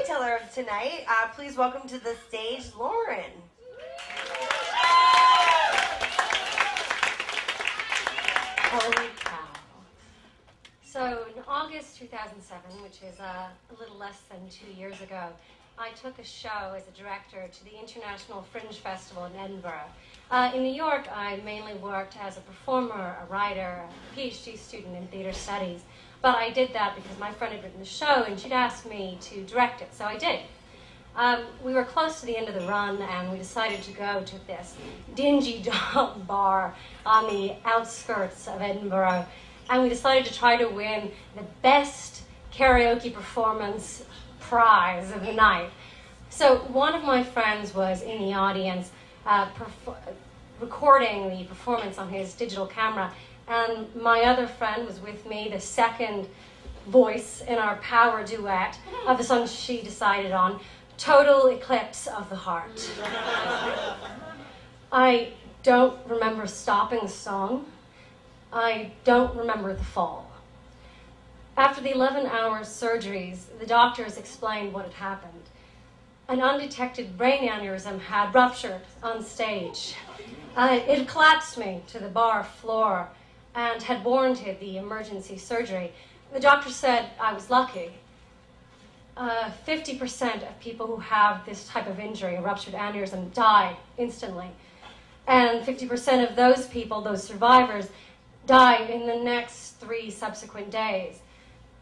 storyteller of tonight. Please welcome to the stage, Lauren. Holy cow. So in August 2007, which is a little less than 2 years ago, I took a show as a director to the International Fringe Festival in Edinburgh. In New York, I mainly worked as a performer, a writer, a PhD student in theater studies. But I did that because my friend had written the show and she'd asked me to direct it, so I did. We were close to the end of the run and we decided to go to this dingy dog bar on the outskirts of Edinburgh, and we decided to try to win the best karaoke performance prize of the night. So one of my friends was in the audience recording the performance on his digital camera, and my other friend was with me, the second voice in our power duet of the song she decided on, Total Eclipse of the Heart. I don't remember stopping the song. I don't remember the fall. After the 11-hour surgeries, the doctors explained what had happened. An undetected brain aneurysm had ruptured on stage. It had collapsed me to the bar floor and had warranted the emergency surgery. The doctor said I was lucky. 50% of people who have this type of injury, a ruptured aneurysm, die instantly. And 50% of those people, those survivors, die in the next 3 subsequent days.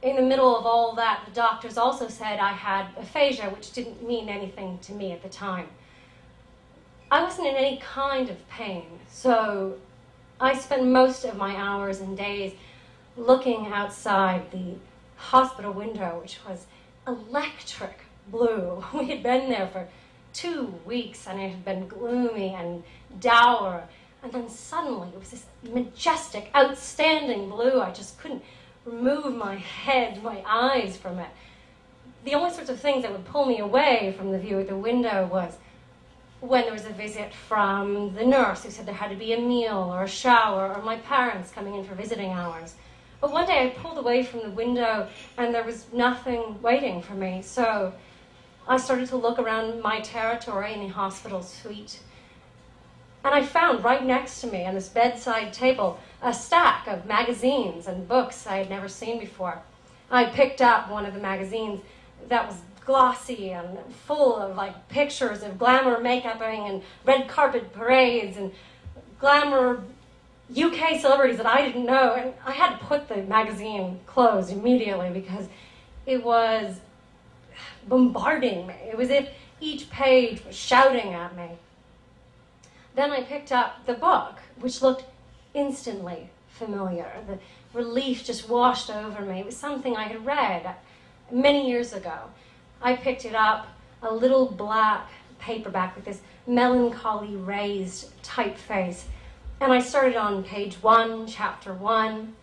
In the middle of all that, the doctors also said I had aphasia, which didn't mean anything to me at the time. I wasn't in any kind of pain, so I spent most of my hours and days looking outside the hospital window, which was electric blue. We had been there for 2 weeks and it had been gloomy and dour. And then suddenly it was this majestic, outstanding blue. I just couldn't remove my head, my eyes from it. The only sorts of things that would pull me away from the view at the window was when there was a visit from the nurse who said there had to be a meal or a shower, or my parents coming in for visiting hours. But one day I pulled away from the window and there was nothing waiting for me. So I started to look around my territory in the hospital suite. And I found right next to me on this bedside table a stack of magazines and books I had never seen before. I picked up one of the magazines that was glossy and full of pictures of glamour makeuping and red carpet parades and glamour UK celebrities that I didn't know. And I had to put the magazine closed immediately because it was bombarding me. It was as if each page was shouting at me. Then I picked up the book, which looked instantly familiar. The relief just washed over me. It was something I had read many years ago. I picked it up, a little black paperback with this melancholy raised typeface. And I started on page 1, chapter 1.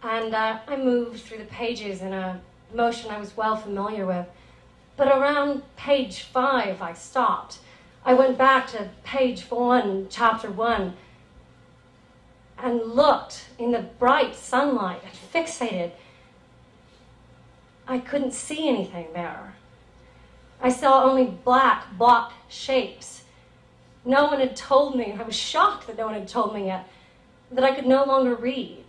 And I moved through the pages in a motion I was well familiar with. But around page 5, I stopped. I went back to page 1, chapter 1, and looked in the bright sunlight and fixated. I couldn't see anything there. I saw only black, blocked shapes. No one had told me, I was shocked that no one had told me yet, that I could no longer read.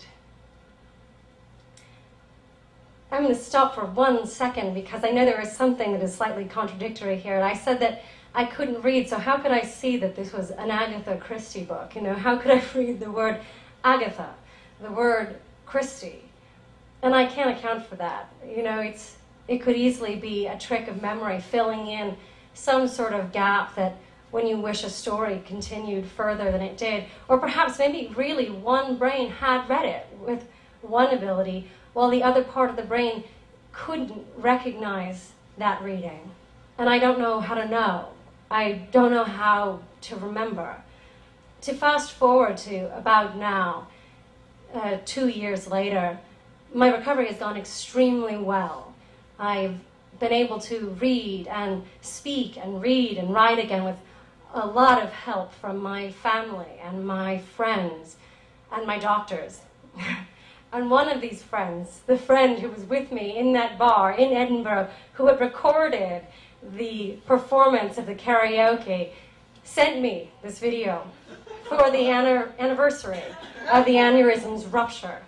I'm going to stop for 1 second because I know there is something that is slightly contradictory here. I said that I couldn't read, so how could I see that this was an Agatha Christie book? How could I read the word Agatha, the word Christie? And I can't account for that. It could easily be a trick of memory, filling in some sort of gap that when you wish a story continued further than it did. Or perhaps maybe really one brain had read it with one ability, while the other part of the brain couldn't recognize that reading. And I don't know how to know. I don't know how to remember. To fast forward to about now, 2 years later, my recovery has gone extremely well. I've been able to read and speak and read and write again with a lot of help from my family and my friends and my doctors. And one of these friends, the friend who was with me in that bar in Edinburgh, who had recorded the performance of the karaoke, sent me this video for the anniversary of the aneurysm's rupture.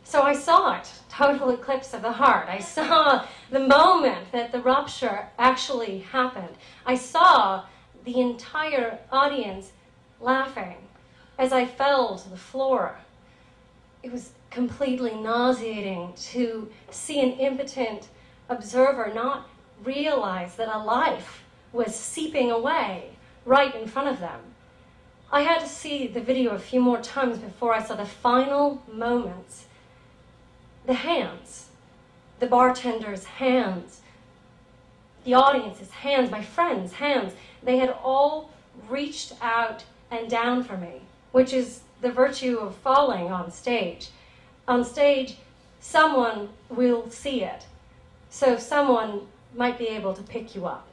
So I saw it, total eclipse of the heart. I saw the moment that the rupture actually happened. I saw the entire audience laughing as I fell to the floor. It was completely nauseating to see an impotent observer not realize that a life was seeping away right in front of them. I had to see the video a few more times before I saw the final moments. The hands, the bartender's hands, the audience's hands, my friends' hands, they had all reached out and down for me, which is the virtue of falling on stage. On stage, someone will see it, so someone might be able to pick you up.